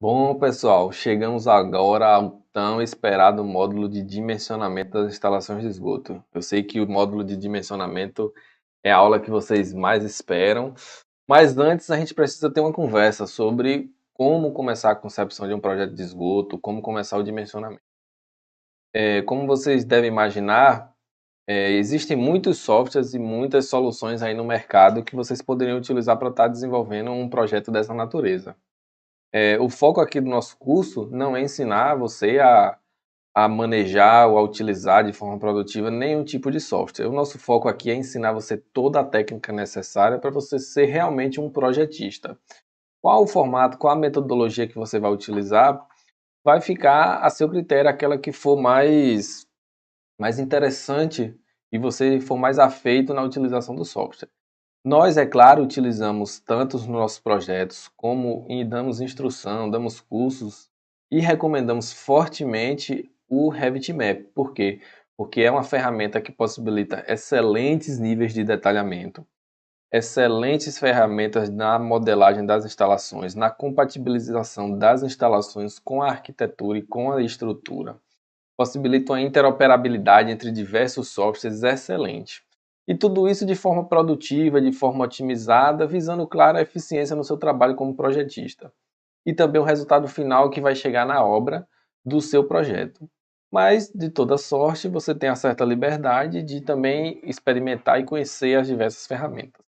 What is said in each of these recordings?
Bom, pessoal, chegamos agora ao tão esperado módulo de dimensionamento das instalações de esgoto. Eu sei que o módulo de dimensionamento é a aula que vocês mais esperam, mas antes a gente precisa ter uma conversa sobre como começar a concepção de um projeto de esgoto, como começar o dimensionamento. Como vocês devem imaginar, existem muitos softwares e muitas soluções aí no mercado que vocês poderiam utilizar para estar desenvolvendo um projeto dessa natureza. O foco aqui do nosso curso não é ensinar você a manejar ou a utilizar de forma produtiva nenhum tipo de software. O nosso foco aqui é ensinar você toda a técnica necessária para você ser realmente um projetista. Qual o formato, qual a metodologia que você vai utilizar, vai ficar a seu critério, aquela que for mais interessante e você for mais afeito na utilização do software. Nós, é claro, utilizamos tanto nos nossos projetos como damos instrução, damos cursos e recomendamos fortemente o Revit Map. Por quê? Porque é uma ferramenta que possibilita excelentes níveis de detalhamento, excelentes ferramentas na modelagem das instalações, na compatibilização das instalações com a arquitetura e com a estrutura. Possibilita uma interoperabilidade entre diversos softwares excelente. E tudo isso de forma produtiva, de forma otimizada, visando, claro, a eficiência no seu trabalho como projetista. E também o resultado final que vai chegar na obra do seu projeto. Mas, de toda sorte, você tem a certa liberdade de também experimentar e conhecer as diversas ferramentas.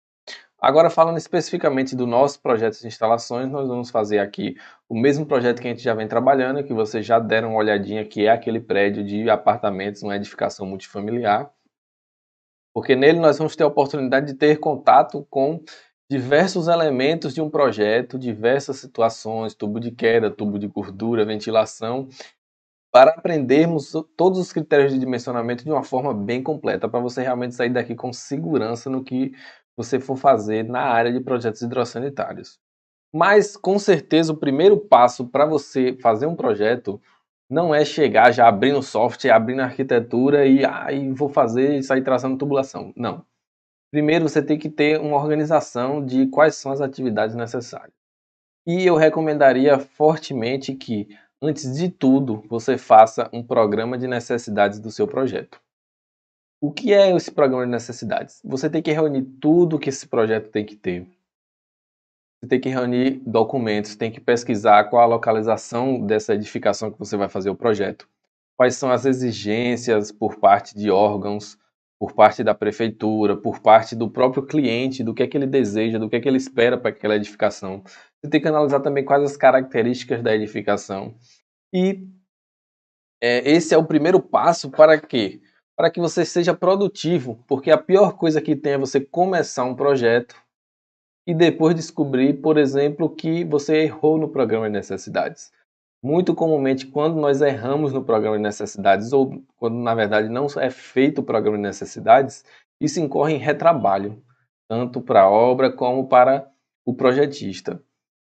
Agora, falando especificamente do nosso projeto de instalações, nós vamos fazer aqui o mesmo projeto que a gente já vem trabalhando, que vocês já deram uma olhadinha, que é aquele prédio de apartamentos, uma edificação multifamiliar, porque nele nós vamos ter a oportunidade de ter contato com diversos elementos de um projeto, diversas situações, tubo de queda, tubo de gordura, ventilação, para aprendermos todos os critérios de dimensionamento de uma forma bem completa, para você realmente sair daqui com segurança no que você for fazer na área de projetos hidrossanitários. Mas, com certeza, o primeiro passo para você fazer um projeto não é chegar já abrindo o software, abrindo a arquitetura e vou fazer e sair traçando tubulação. Não. Primeiro você tem que ter uma organização de quais são as atividades necessárias. E eu recomendaria fortemente que, antes de tudo, você faça um programa de necessidades do seu projeto. O que é esse programa de necessidades? Você tem que reunir tudo que esse projeto tem que ter. Você tem que reunir documentos, tem que pesquisar qual a localização dessa edificação que você vai fazer o projeto. Quais são as exigências por parte de órgãos, por parte da prefeitura, por parte do próprio cliente, do que ele deseja, do que ele espera para aquela edificação. Você tem que analisar também quais as características da edificação. E esse é o primeiro passo para quê? Para que você seja produtivo, porque a pior coisa que tem é você começar um projeto e depois descobrir, por exemplo, que você errou no programa de necessidades. Muito comumente, quando nós erramos no programa de necessidades, ou quando na verdade não é feito o programa de necessidades, isso incorre em retrabalho, tanto para a obra como para o projetista.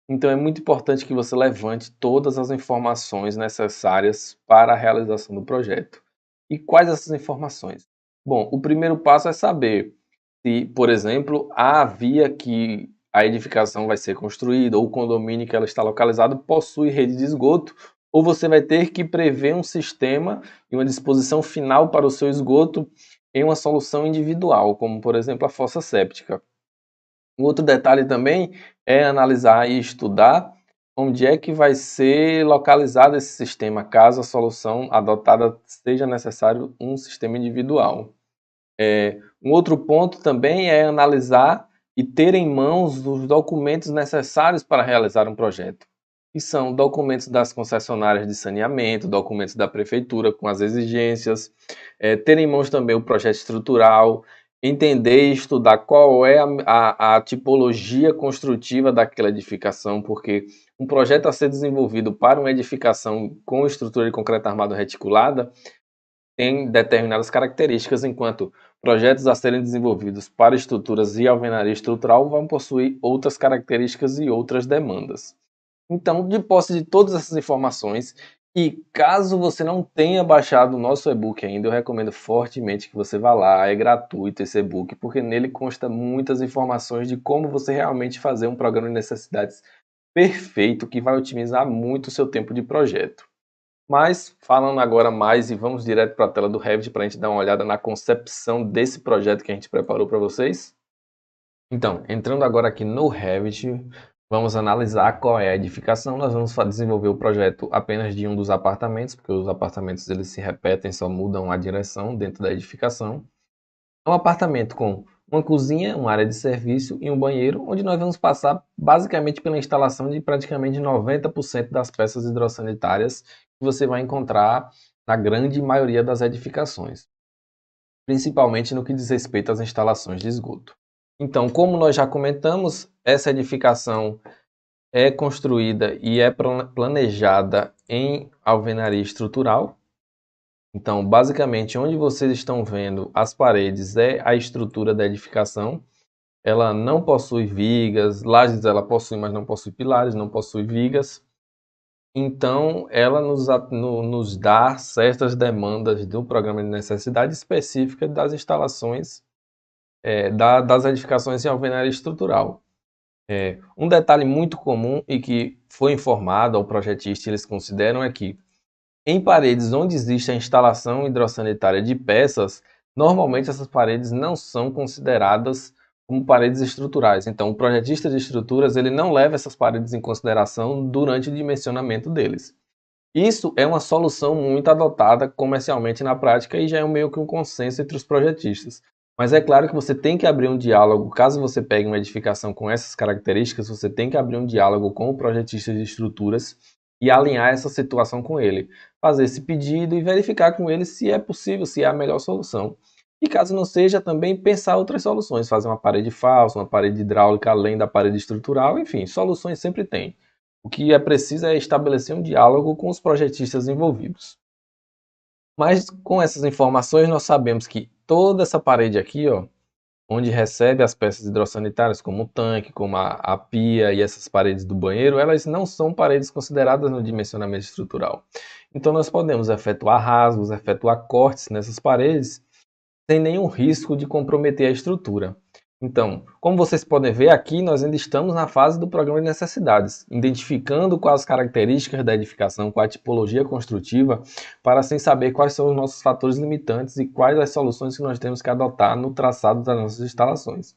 Então é muito importante que você levante todas as informações necessárias para a realização do projeto. E quais essas informações? Bom, o primeiro passo é saber se, por exemplo, a via que a edificação vai ser construída ou o condomínio que ela está localizado possui rede de esgoto, ou você vai ter que prever um sistema e uma disposição final para o seu esgoto em uma solução individual, como por exemplo a fossa séptica. Um outro detalhe também é analisar e estudar onde é que vai ser localizado esse sistema, caso a solução adotada seja necessário um sistema individual. Um outro ponto também é analisar e ter em mãos os documentos necessários para realizar um projeto, que são documentos das concessionárias de saneamento, documentos da prefeitura com as exigências, ter em mãos também o projeto estrutural, entender e estudar qual é a tipologia construtiva daquela edificação, porque um projeto a ser desenvolvido para uma edificação com estrutura de concreto armado reticulada tem determinadas características, enquanto projetos a serem desenvolvidos para estruturas e alvenaria estrutural vão possuir outras características e outras demandas. Então, de posse de todas essas informações, e caso você não tenha baixado o nosso e-book ainda, eu recomendo fortemente que você vá lá, é gratuito esse e-book, porque nele consta muitas informações de como você realmente fazer um programa de necessidades perfeito que vai otimizar muito o seu tempo de projeto. Mas, falando agora mais e vamos direto para a tela do Revit para a gente dar uma olhada na concepção desse projeto que a gente preparou para vocês. Então, entrando agora aqui no Revit, vamos analisar qual é a edificação. Nós vamos desenvolver o projeto apenas de um dos apartamentos, porque os apartamentos eles se repetem, só mudam a direção dentro da edificação. É um apartamento com uma cozinha, uma área de serviço e um banheiro, onde nós vamos passar basicamente pela instalação de praticamente 90% das peças hidrossanitárias que você vai encontrar na grande maioria das edificações, principalmente no que diz respeito às instalações de esgoto. Então, como nós já comentamos, essa edificação é construída e é planejada em alvenaria estrutural. Então, basicamente, onde vocês estão vendo as paredes é a estrutura da edificação. Ela não possui vigas, lajes ela possui, mas não possui pilares, não possui vigas. Então, ela nos dá certas demandas do programa de necessidade específica das instalações, das edificações em alvenaria estrutural. Um detalhe muito comum e que foi informado ao projetista, eles consideram é que em paredes onde existe a instalação hidrossanitária de peças, normalmente essas paredes não são consideradas como paredes estruturais. Então, o projetista de estruturas ele não leva essas paredes em consideração durante o dimensionamento deles. Isso é uma solução muito adotada comercialmente na prática e já é meio que um consenso entre os projetistas. Mas é claro que você tem que abrir um diálogo, caso você pegue uma edificação com essas características, você tem que abrir um diálogo com o projetista de estruturas e alinhar essa situação com ele. Fazer esse pedido e verificar com ele se é possível, se é a melhor solução. E caso não seja, também pensar outras soluções, fazer uma parede falsa, uma parede hidráulica além da parede estrutural, enfim, soluções sempre tem. O que é preciso é estabelecer um diálogo com os projetistas envolvidos. Mas com essas informações nós sabemos que toda essa parede aqui, ó, onde recebe as peças hidrossanitárias, como o tanque, como a pia e essas paredes do banheiro, elas não são paredes consideradas no dimensionamento estrutural. Então nós podemos efetuar rasgos, efetuar cortes nessas paredes sem nenhum risco de comprometer a estrutura. Então, como vocês podem ver aqui, nós ainda estamos na fase do programa de necessidades, identificando quais as características da edificação, qual a tipologia construtiva, para assim saber quais são os nossos fatores limitantes e quais as soluções que nós temos que adotar no traçado das nossas instalações.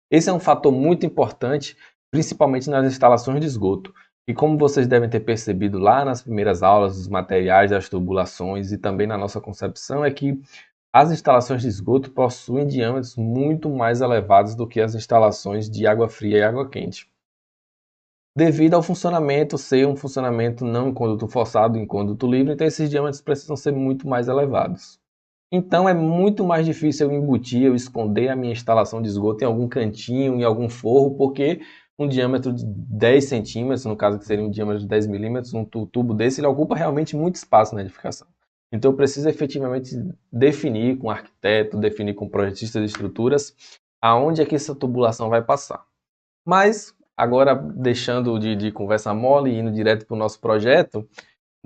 Esse é um fator muito importante, principalmente nas instalações de esgoto. E como vocês devem ter percebido lá nas primeiras aulas dos materiais, das tubulações e também na nossa concepção, é que as instalações de esgoto possuem diâmetros muito mais elevados do que as instalações de água fria e água quente, devido ao funcionamento ser um funcionamento não em conduto forçado, em conduto livre, então esses diâmetros precisam ser muito mais elevados. Então é muito mais difícil eu embutir, eu esconder a minha instalação de esgoto em algum cantinho, em algum forro, porque um diâmetro de 10 centímetros, no caso que seria um diâmetro de 10 milímetros, um tubo desse, ele ocupa realmente muito espaço na edificação. Então eu preciso efetivamente definir com o arquiteto, definir com o projetista de estruturas, aonde é que essa tubulação vai passar. Mas, agora deixando de conversa mole e indo direto para o nosso projeto,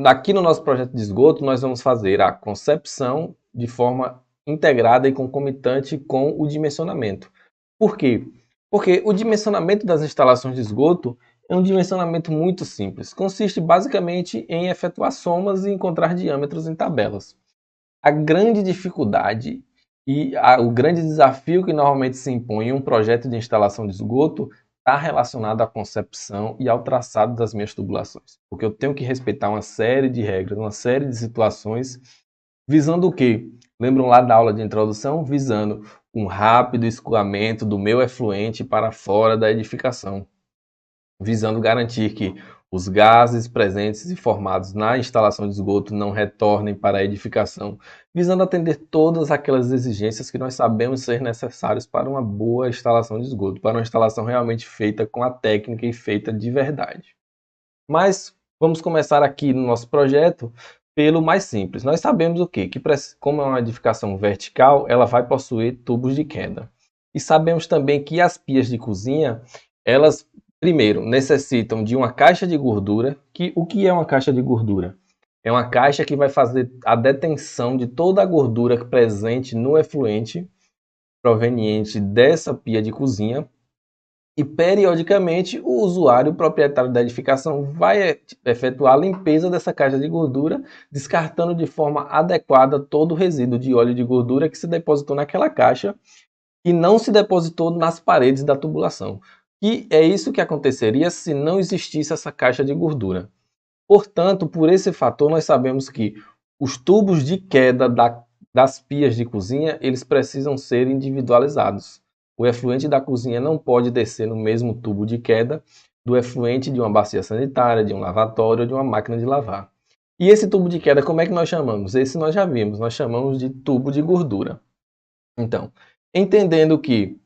aqui no nosso projeto de esgoto nós vamos fazer a concepção de forma integrada e concomitante com o dimensionamento. Por quê? Porque o dimensionamento das instalações de esgoto é um dimensionamento muito simples. Consiste basicamente em efetuar somas e encontrar diâmetros em tabelas. A grande dificuldade e o grande desafio que normalmente se impõe em um projeto de instalação de esgoto está relacionado à concepção e ao traçado das minhas tubulações. Porque eu tenho que respeitar uma série de regras, uma série de situações, visando o quê? Lembram lá da aula de introdução? Visando um rápido escoamento do meu efluente para fora da edificação, visando garantir que os gases presentes e formados na instalação de esgoto não retornem para a edificação, visando atender todas aquelas exigências que nós sabemos ser necessárias para uma boa instalação de esgoto, para uma instalação realmente feita com a técnica e feita de verdade. Mas vamos começar aqui no nosso projeto pelo mais simples. Nós sabemos o quê? Que como é uma edificação vertical, ela vai possuir tubos de queda. E sabemos também que as pias de cozinha, elas primeiro, necessitam de uma caixa de gordura. O que é uma caixa de gordura? É uma caixa que vai fazer a detenção de toda a gordura presente no efluente proveniente dessa pia de cozinha. E periodicamente o usuário, o proprietário da edificação, vai efetuar a limpeza dessa caixa de gordura, descartando de forma adequada todo o resíduo de óleo de gordura que se depositou naquela caixa e não se depositou nas paredes da tubulação. E é isso que aconteceria se não existisse essa caixa de gordura. Portanto, por esse fator, nós sabemos que os tubos de queda das pias de cozinha, eles precisam ser individualizados. O efluente da cozinha não pode descer no mesmo tubo de queda do efluente de uma bacia sanitária, de um lavatório ou de uma máquina de lavar. E esse tubo de queda, como é que nós chamamos? Esse nós já vimos, nós chamamos de tubo de gordura. Então, entendendo que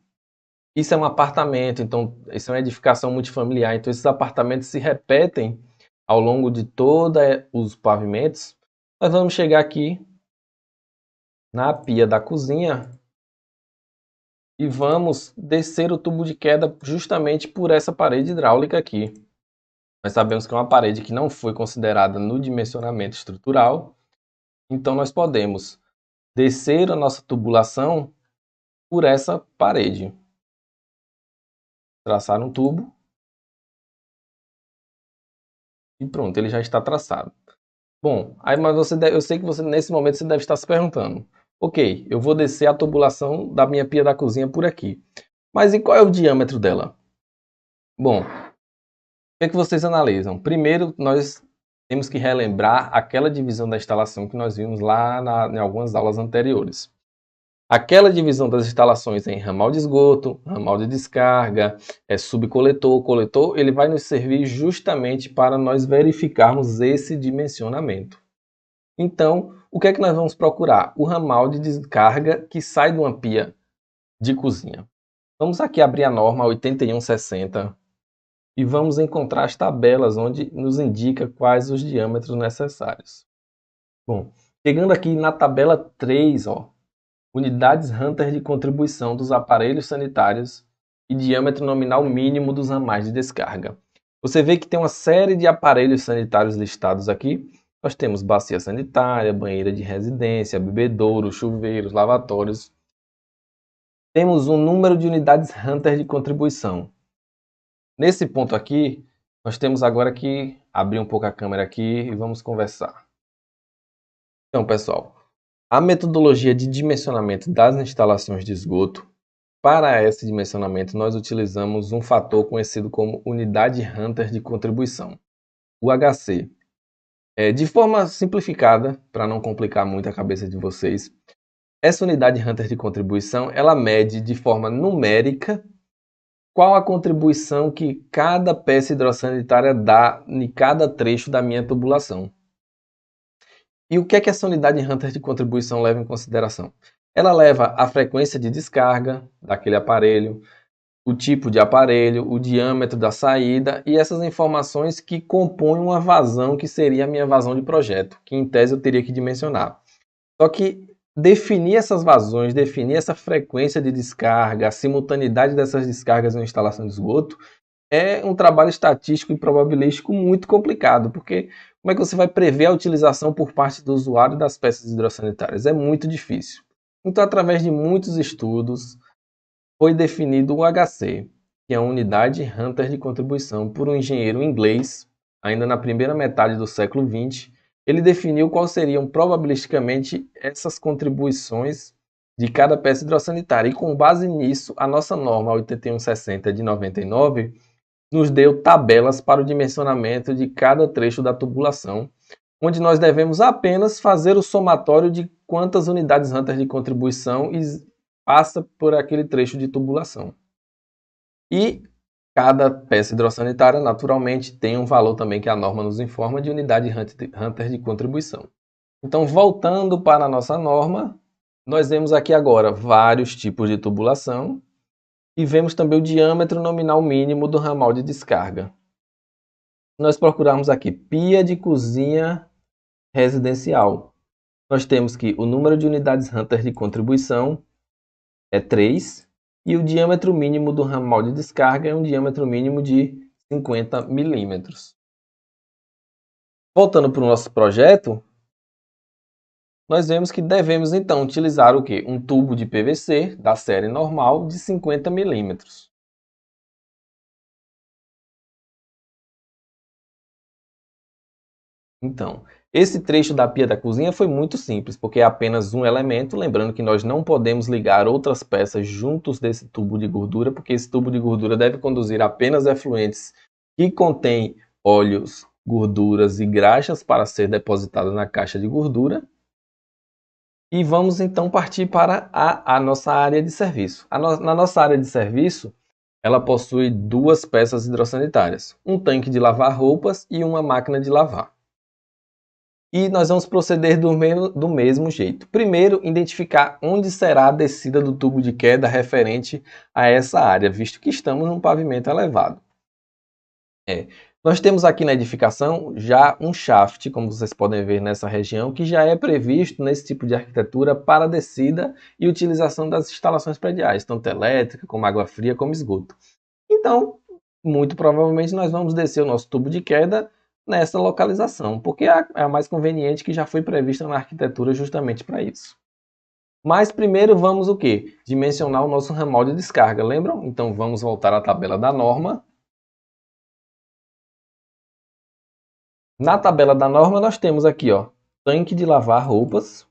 isso é um apartamento, então isso é uma edificação multifamiliar, então esses apartamentos se repetem ao longo de todos os pavimentos, nós vamos chegar aqui na pia da cozinha e vamos descer o tubo de queda justamente por essa parede hidráulica aqui. Nós sabemos que é uma parede que não foi considerada no dimensionamento estrutural, então nós podemos descer a nossa tubulação por essa parede. Traçar um tubo e pronto, ele já está traçado. Bom, aí mas eu sei que você nesse momento você deve estar se perguntando: ok, eu vou descer a tubulação da minha pia da cozinha por aqui, mas e qual é o diâmetro dela? Bom, o que é que vocês analisam? Primeiro, nós temos que relembrar aquela divisão da instalação que nós vimos lá em algumas aulas anteriores. Aquela divisão das instalações em ramal de esgoto, ramal de descarga, subcoletor, coletor, ele vai nos servir justamente para nós verificarmos esse dimensionamento. Então, o que é que nós vamos procurar? O ramal de descarga que sai de uma pia de cozinha. Vamos aqui abrir a norma 8160 e vamos encontrar as tabelas onde nos indica quais os diâmetros necessários. Bom, chegando aqui na tabela 3, unidades Hunter de contribuição dos aparelhos sanitários e diâmetro nominal mínimo dos ramais de descarga. Você vê que tem uma série de aparelhos sanitários listados aqui. Nós temos bacia sanitária, banheira de residência, bebedouro, chuveiros, lavatórios. Temos um número de unidades Hunter de contribuição. Nesse ponto aqui, nós temos agora que abrir um pouco a câmera aqui e vamos conversar. Então, pessoal, a metodologia de dimensionamento das instalações de esgoto, para esse dimensionamento nós utilizamos um fator conhecido como unidade Hunter de contribuição, UHC. De forma simplificada, para não complicar muito a cabeça de vocês, essa unidade Hunter de contribuição, ela mede de forma numérica qual a contribuição que cada peça hidrossanitária dá em cada trecho da minha tubulação. E o que é que essa unidade Hunter de contribuição leva em consideração? Ela leva a frequência de descarga daquele aparelho, o tipo de aparelho, o diâmetro da saída e essas informações que compõem uma vazão que seria a minha vazão de projeto, que em tese eu teria que dimensionar. Só que definir essas vazões, definir essa frequência de descarga, a simultaneidade dessas descargas em uma instalação de esgoto, é um trabalho estatístico e probabilístico muito complicado, porque como é que você vai prever a utilização por parte do usuário das peças hidrossanitárias? É muito difícil. Então, através de muitos estudos, foi definido o HC, que é a Unidade Hunter de Contribuição, por um engenheiro inglês, ainda na primeira metade do século XX. Ele definiu quais seriam probabilisticamente essas contribuições de cada peça hidrossanitária. E com base nisso, a nossa norma 8160 de 99 nos deu tabelas para o dimensionamento de cada trecho da tubulação, onde nós devemos apenas fazer o somatório de quantas unidades Hunter de contribuição passa por aquele trecho de tubulação. E cada peça hidrossanitária, naturalmente, tem um valor também que a norma nos informa de unidade Hunter de contribuição. Então, voltando para a nossa norma, nós vemos aqui agora vários tipos de tubulação e vemos também o diâmetro nominal mínimo do ramal de descarga. Nós procuramos aqui pia de cozinha residencial. Nós temos que o número de unidades Hunter de contribuição é 3 e o diâmetro mínimo do ramal de descarga é um diâmetro mínimo de 50 milímetros. Voltando para o nosso projeto, nós vemos que devemos então utilizar o quê? Um tubo de PVC da série normal de 50 milímetros. Então, esse trecho da pia da cozinha foi muito simples, porque é apenas um elemento, lembrando que nós não podemos ligar outras peças juntos desse tubo de gordura, porque esse tubo de gordura deve conduzir apenas efluentes que contêm óleos, gorduras e graxas para ser depositado na caixa de gordura. E vamos então partir para a nossa área de serviço. Na nossa área de serviço, ela possui duas peças hidrossanitárias, um tanque de lavar roupas e uma máquina de lavar. E nós vamos proceder do mesmo jeito. Primeiro, identificar onde será a descida do tubo de queda referente a essa área, visto que estamos num pavimento elevado. Nós temos aqui na edificação já um shaft, como vocês podem ver nessa região, que já é previsto nesse tipo de arquitetura para descida e utilização das instalações prediais, tanto elétrica, como água fria, como esgoto. Então, muito provavelmente nós vamos descer o nosso tubo de queda nessa localização, porque é a mais conveniente, que já foi prevista na arquitetura justamente para isso. Mas primeiro vamos o quê? Dimensionar o nosso ramal de descarga, lembram? Então vamos voltar à tabela da norma. Na tabela da norma nós temos aqui, tanque de lavar roupas,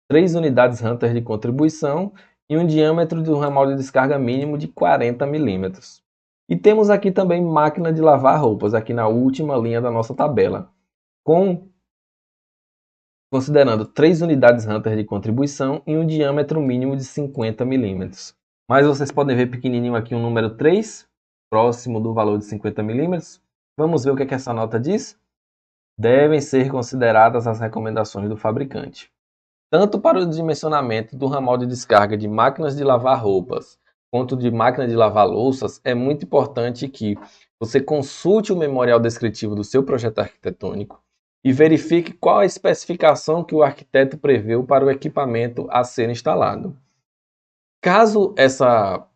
3 unidades Hunter de contribuição e um diâmetro do ramal de descarga mínimo de 40 milímetros. E temos aqui também máquina de lavar roupas, aqui na última linha da nossa tabela, considerando 3 unidades Hunter de contribuição e um diâmetro mínimo de 50 milímetros. Mas vocês podem ver pequenininho aqui um número 3, próximo do valor de 50 milímetros. Vamos ver o que essa nota diz? Devem ser consideradas as recomendações do fabricante. Tanto para o dimensionamento do ramal de descarga de máquinas de lavar roupas, quanto de máquina de lavar louças, é muito importante que você consulte o memorial descritivo do seu projeto arquitetônico e verifique qual a especificação que o arquiteto preveu para o equipamento a ser instalado. Caso essa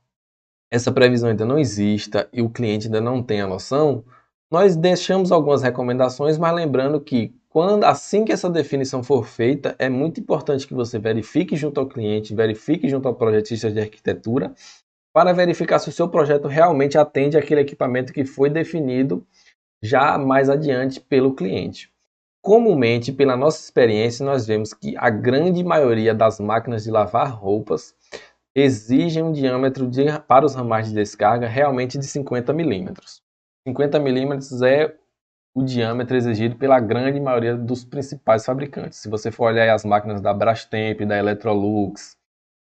previsão ainda não exista e o cliente ainda não tenha noção, nós deixamos algumas recomendações, mas lembrando que assim que essa definição for feita, é muito importante que você verifique junto ao cliente, verifique junto ao projetista de arquitetura, para verificar se o seu projeto realmente atende àquele equipamento que foi definido já mais adiante pelo cliente. Comumente, pela nossa experiência, nós vemos que a grande maioria das máquinas de lavar roupas exigem um diâmetro para os ramais de descarga realmente de 50 milímetros. 50 milímetros é o diâmetro exigido pela grande maioria dos principais fabricantes. Se você for olhar as máquinas da Brastemp, da Electrolux,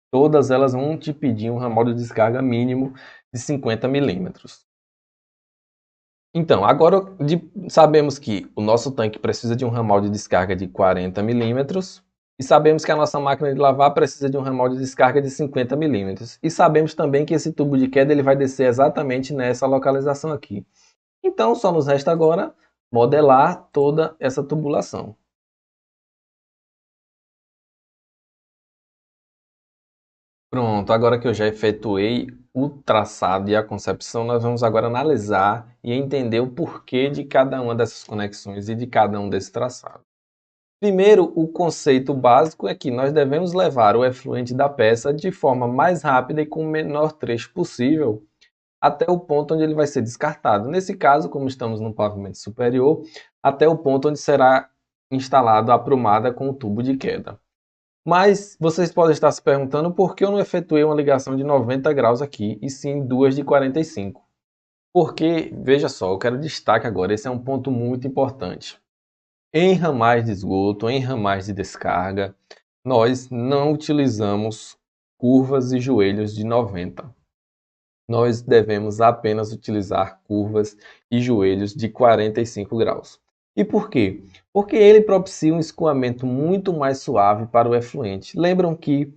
todas elas vão te pedir um ramal de descarga mínimo de 50 milímetros. Então, agora sabemos que o nosso tanque precisa de um ramal de descarga de 40 milímetros e sabemos que a nossa máquina de lavar precisa de um ramal de descarga de 50 milímetros. E sabemos também que esse tubo de queda ele vai descer exatamente nessa localização aqui. Então, só nos resta agora modelar toda essa tubulação. Pronto, agora que eu já efetuei o traçado e a concepção, nós vamos agora analisar e entender o porquê de cada uma dessas conexões e de cada um desses traçados. Primeiro, o conceito básico é que nós devemos levar o efluente da peça de forma mais rápida e com o menor trecho possível até o ponto onde ele vai ser descartado. Nesse caso, como estamos no pavimento superior, até o ponto onde será instalado a aprumada com o tubo de queda. Mas vocês podem estar se perguntando por que eu não efetuei uma ligação de 90 graus aqui e sim duas de 45. Porque, veja só, eu quero destaque agora, esse é um ponto muito importante. Em ramais de esgoto, em ramais de descarga, nós não utilizamos curvas e joelhos de 90. Nós devemos apenas utilizar curvas e joelhos de 45 graus. E por quê? Porque ele propicia um escoamento muito mais suave para o efluente. Lembram que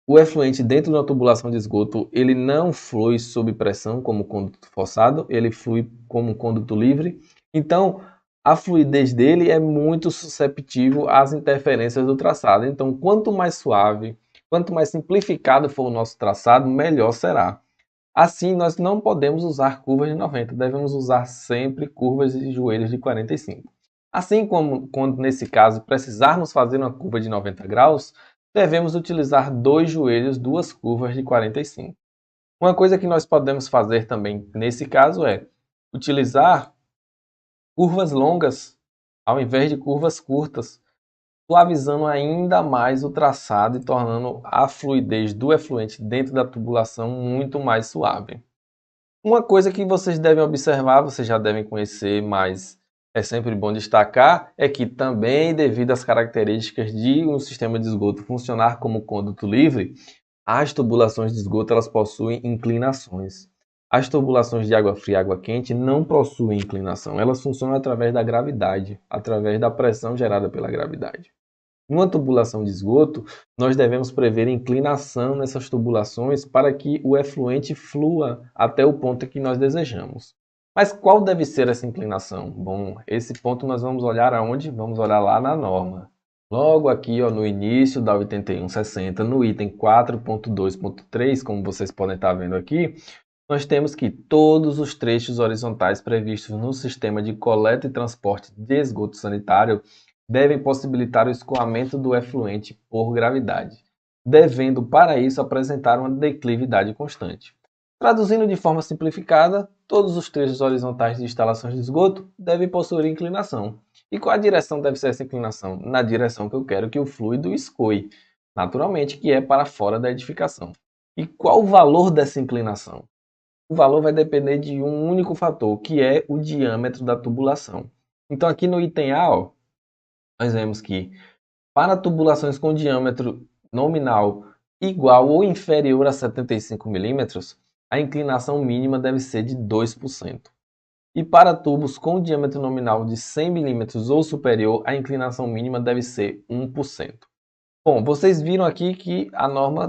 o efluente dentro de uma tubulação de esgoto, ele não flui sob pressão como conduto forçado, ele flui como conduto livre. Então, a fluidez dele é muito susceptível às interferências do traçado. Então, quanto mais suave, quanto mais simplificado for o nosso traçado, melhor será. Assim, nós não podemos usar curvas de 90, devemos usar sempre curvas de joelhos de 45. Assim como quando, nesse caso, precisarmos fazer uma curva de 90 graus, devemos utilizar dois joelhos, duas curvas de 45. Uma coisa que nós podemos fazer também nesse caso é utilizar curvas longas ao invés de curvas curtas, suavizando ainda mais o traçado e tornando a fluidez do efluente dentro da tubulação muito mais suave. Uma coisa que vocês devem observar, vocês já devem conhecer, mas é sempre bom destacar, é que também devido às características de um sistema de esgoto funcionar como conduto livre, as tubulações de esgoto elas possuem inclinações. As tubulações de água fria e água quente não possuem inclinação, elas funcionam através da gravidade, através da pressão gerada pela gravidade. Numa tubulação de esgoto, nós devemos prever inclinação nessas tubulações para que o efluente flua até o ponto que nós desejamos. Mas qual deve ser essa inclinação? Bom, esse ponto nós vamos olhar aonde? Vamos olhar lá na norma. Logo aqui, ó, no início da 8160, no item 4.2.3, como vocês podem estar vendo aqui, nós temos que todos os trechos horizontais previstos no sistema de coleta e transporte de esgoto sanitário devem possibilitar o escoamento do efluente por gravidade, devendo para isso apresentar uma declividade constante. Traduzindo de forma simplificada, todos os trechos horizontais de instalações de esgoto devem possuir inclinação. E qual a direção deve ser essa inclinação? Na direção que eu quero que o fluido escoe, naturalmente, que é para fora da edificação. E qual o valor dessa inclinação? O valor vai depender de um único fator, que é o diâmetro da tubulação. Então aqui no item A, ó, nós vemos que para tubulações com diâmetro nominal igual ou inferior a 75 milímetros, a inclinação mínima deve ser de 2%. E para tubos com diâmetro nominal de 100 milímetros ou superior, a inclinação mínima deve ser 1%. Bom, vocês viram aqui que a norma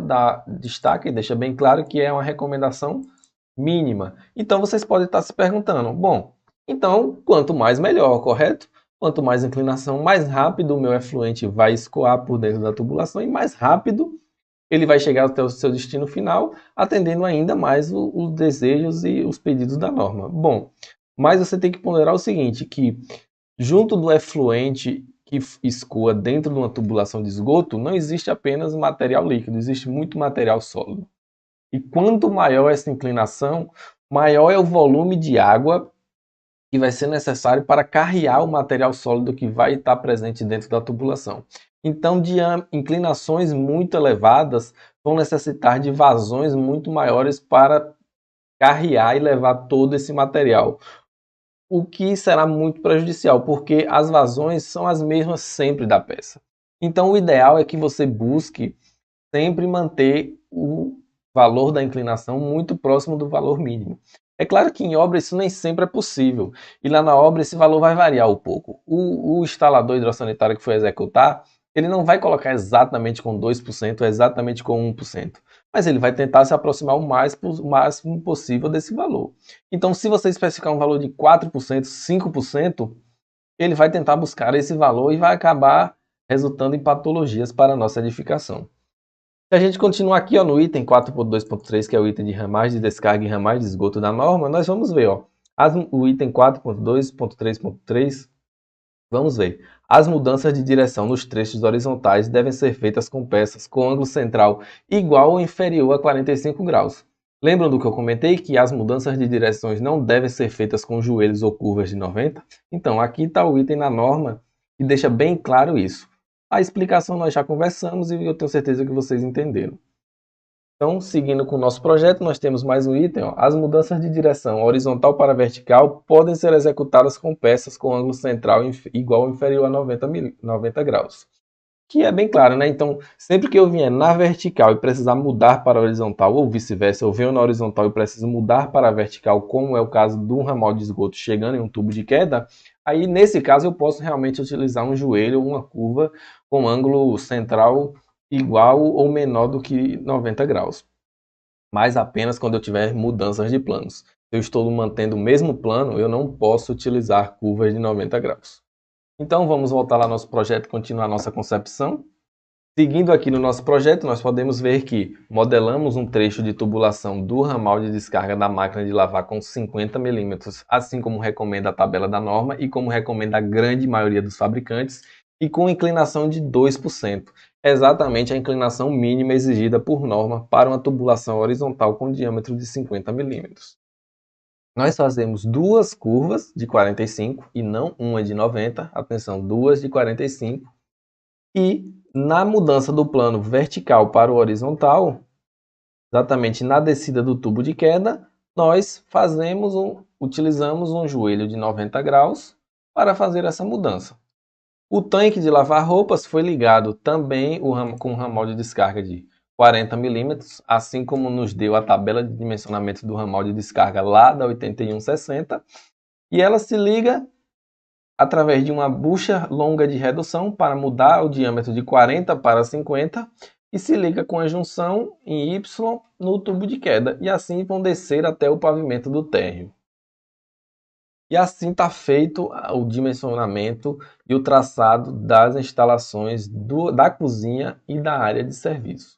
destaca e deixa bem claro que é uma recomendação mínima. Então vocês podem estar se perguntando, bom, então quanto mais melhor, correto? Quanto mais inclinação, mais rápido o meu efluente vai escoar por dentro da tubulação e mais rápido ele vai chegar até o seu destino final, atendendo ainda mais os desejos e os pedidos da norma. Bom, mas você tem que ponderar o seguinte, que junto do efluente que escoa dentro de uma tubulação de esgoto, não existe apenas material líquido, existe muito material sólido. E quanto maior essa inclinação, maior é o volume de água que vai ser necessário para carrear o material sólido que vai estar presente dentro da tubulação. Então, de inclinações muito elevadas vão necessitar de vazões muito maiores para carrear e levar todo esse material, o que será muito prejudicial, porque as vazões são as mesmas sempre da peça. Então, o ideal é que você busque sempre manter o valor da inclinação muito próximo do valor mínimo. É claro que em obra isso nem sempre é possível, e lá na obra esse valor vai variar um pouco. O instalador hidrossanitário que for executar, ele não vai colocar exatamente com 2%, exatamente com 1%, mas ele vai tentar se aproximar o máximo possível desse valor. Então, se você especificar um valor de 4%, 5%, ele vai tentar buscar esse valor e vai acabar resultando em patologias para a nossa edificação. Se a gente continuar aqui ó, no item 4.2.3, que é o item de ramagem de descarga e ramagem de esgoto da norma, nós vamos ver, ó, o item 4.2.3.3, vamos ver. As mudanças de direção nos trechos horizontais devem ser feitas com peças com ângulo central igual ou inferior a 45 graus. Lembram do que eu comentei, que as mudanças de direções não devem ser feitas com joelhos ou curvas de 90? Então, aqui está o item na norma que deixa bem claro isso. A explicação nós já conversamos e eu tenho certeza que vocês entenderam. Então, seguindo com o nosso projeto, nós temos mais um item. Ó. As mudanças de direção horizontal para vertical podem ser executadas com peças com ângulo central igual ou inferior a 90 graus. Que é bem claro, né? Então, sempre que eu vier na vertical e precisar mudar para a horizontal, ou vice-versa, eu venho na horizontal e preciso mudar para a vertical, como é o caso de um ramal de esgoto chegando em um tubo de queda, aí nesse caso eu posso realmente utilizar um joelho ou uma curva com ângulo central igual ou menor do que 90 graus. Mas apenas quando eu tiver mudanças de planos. Se eu estou mantendo o mesmo plano, eu não posso utilizar curvas de 90 graus. Então vamos voltar lá ao nosso projeto e continuar a nossa concepção. Seguindo aqui no nosso projeto, nós podemos ver que modelamos um trecho de tubulação do ramal de descarga da máquina de lavar com 50 milímetros, assim como recomenda a tabela da norma e como recomenda a grande maioria dos fabricantes, e com inclinação de 2%, exatamente a inclinação mínima exigida por norma para uma tubulação horizontal com diâmetro de 50 milímetros. nós fazemos duas curvas de 45 e não uma de 90. Atenção, duas de 45. E na mudança do plano vertical para o horizontal, exatamente na descida do tubo de queda, nós utilizamos um joelho de 90 graus para fazer essa mudança. O tanque de lavar roupas foi ligado também com um ramal de descarga de 40 milímetros, assim como nos deu a tabela de dimensionamento do ramal de descarga lá da 8160, e ela se liga através de uma bucha longa de redução para mudar o diâmetro de 40 para 50 e se liga com a junção em Y no tubo de queda, e assim vão descer até o pavimento do térreo. E assim está feito o dimensionamento e o traçado das instalações da cozinha e da área de serviço.